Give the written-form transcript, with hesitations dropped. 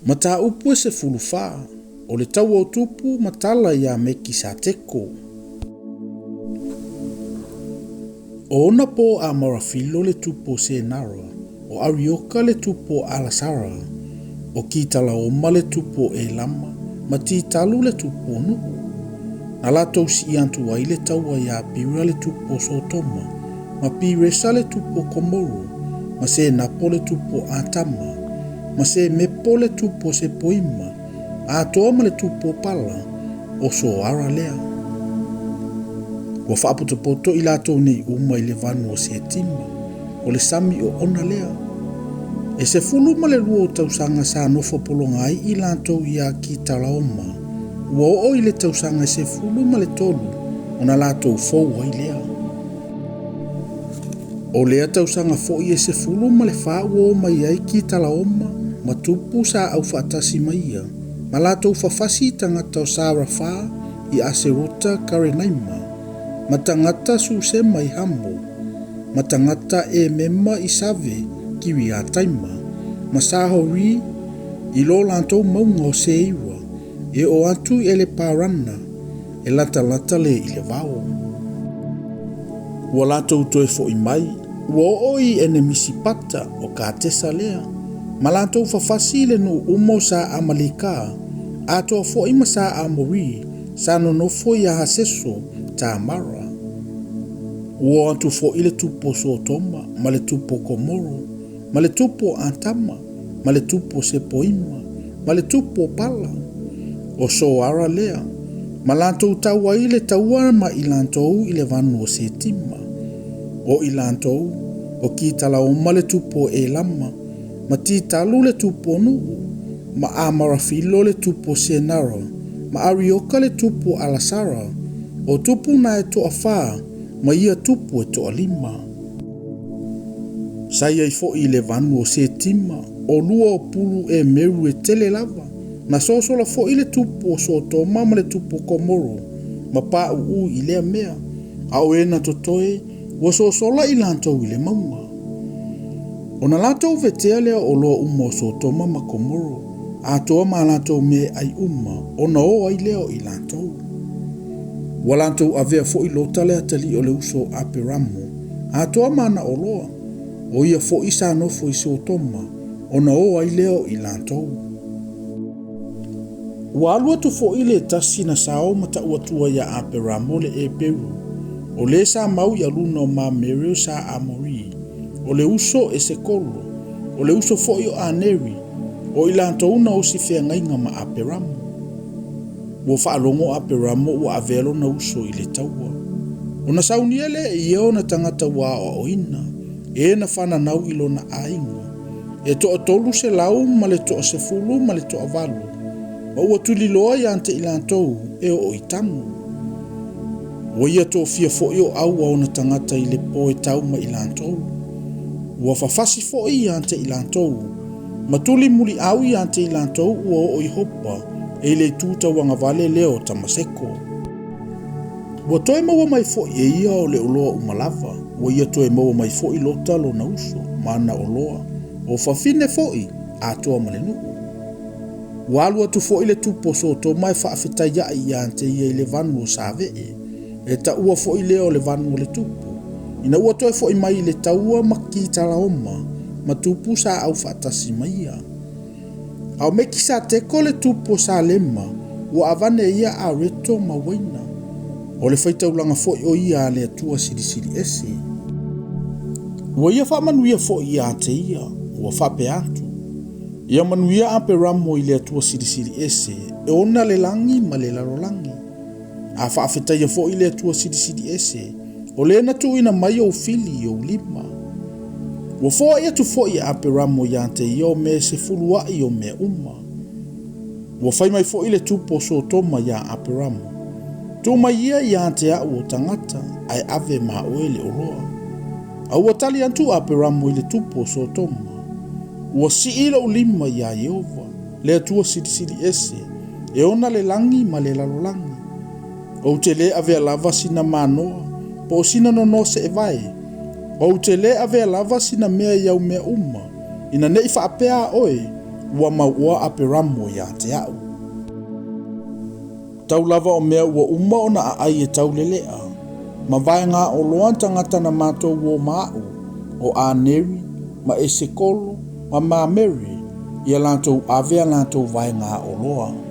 Mata upu se fulufa, o le tau o tupu matala ia meki sa teko. O ona po a marafilo le tupo se nara, o arioka le tupo alasara, o kitala oma le tupo e lama, mati talu le tupo nuhu. Nalatou si antu ai le taua ia pira le tupo sotoma, ma piresa le tupo komoru, ma se napo le tupo atama, ma se mepo le tupo se poima, a toama le tupo pala, o so ara lea. Ua whaaputopoto i latou nei uma i le vanu o se tima, o le sami o ona lea. E se fulu ma le lua o tausanga sa nofo polonga ai i latou ia ki talaoma, ua o i le tausanga se fulu ma le tolu, ona latou fou ai lea. O lea tausanga fo i e se fulu ma le wha ua o mai ai ki talaoma, ma tupu sa au whaatasi maia, ma latou whawhasi tangata o Sara wha i Aserota Karenaima, ma tangata su mai hambo, ma tangata e mema i save kiwi a taima, ma sahori i lo lantou maunga o se iwa, e o atu e le parana, e lata le i le vao. Ua latou toe fo i mai, ua oi ene misipata o ka tesa lea, ma latou fafasi le no umo sa amalika, ato fo i masa amori, sa no fo i haseso ta mara. Ua atu fo i le tupo sotoma, ma le tupo komoro, ma le tupo antama, ma le tupo sepoima, ma le tupo pala, o so ara lea, ma latou taua i le taua ma i lantou i le vanu o se tima, o i lantou, o ki tala o ma le tupo e lama, ma ti talu le tupo nuhu, ma a marafilo le tupo se nara, ma arioka le tupo alasara, o tupu na e toa faa, ma ia tupu e toa lima. Sai ai fo i le vanu o se tima, o lua o pulu e meru e tele lava, na sosola fo i le tupu o soto mama le tupu komoro, ma pa uu i lea mea, au e na totoe, wa sosola i lantou i le maunga. O na lantou vetea lea o loa uma o soto mama komoro, a toa ma lantou me ai uma, o na o ai leo i lantou. Wa lantou avea fo i lota lea tali o le uso aperamu, a toa mana o loa, o ia fo i sa nofo i sotoma, o na o ai leo i lantou. Ua alua tu fo i le tasi na sao mata uatua ia aperamu le e peru, o le sa mau i aluna o ma mereo sa amori, o le uso e se kolo, o le uso fo i o aneri, o i lantou na o si Feagaiga ma aperamu. Ua whaalongo aperamu ua avelo na uso i le taua. O na sauniele e ieo na tangata wa o oina, e na whananau ilo na ainga, e toa tolu se lau ma le toa se fulu ma le toa valu, ma ua tuliloa i ante i lantou e o itanu. Ua ia toa fia fo i o au au na tangata i le po e tau ma i lantou. Ua fafasi fo i ante i lantou, ma tuli muli au i ante i lantou ua o i hopa, e le tuta wanga vale leo tamaseko. Ua toe maua mai fo i e ia o le uloa umalava, ua ia toe maua mai fo i lota lo na uso, mana o loa, o fafine fo i, a toa malenuku. Ua alua tu fo i le tupo soto mai whaafeta ia i ante ia i le vanu o savee, e ta ua fo i leo le vanu o le tupo. Ina ua toe fo i mai le taua maki talaoma, ma tupu sa au whaatasi maia. Au meki sa teko le tupo sa lema, ua avane ia a reto ma waina. O le faitaulanga fo i o ia le atua siri ese. Ua ia wha manuia fo i a te ia, ua whape atu. Ia manuia ape ramo i le atua siri ese, e ona le langi ma le larolangi. A whaafeta ia fo i le atua siri ese, o le na tu ina mai o fili o lima. Ua fo ia tu fo i ape ramo i ante ia o me se fulua i o me uma. Ua fai mai fo i le tupo so toma ia ape ramo. Tu mai ia i ante a o tangata, ai ave ma oele o loa. A ua tali antu ape ramo i le tupo so toma. Ua si ila o lima ia Yehova, le atua siri ese, e ona le langi ma le lalolangi. O te le ave lava sina manoa, po sina no se e vai. O te le ave lava sina mea iau mea uma, ina nei whaapea oe, ua maua ape ramo ia te au. Tau lava o mea ua uma o na ai e tau lelea, ma vai ngā o loan tangata na mātou o maau, o a neri, ma e se kolo, ma Mary, ia lātou avea lātou vai ngā o loa.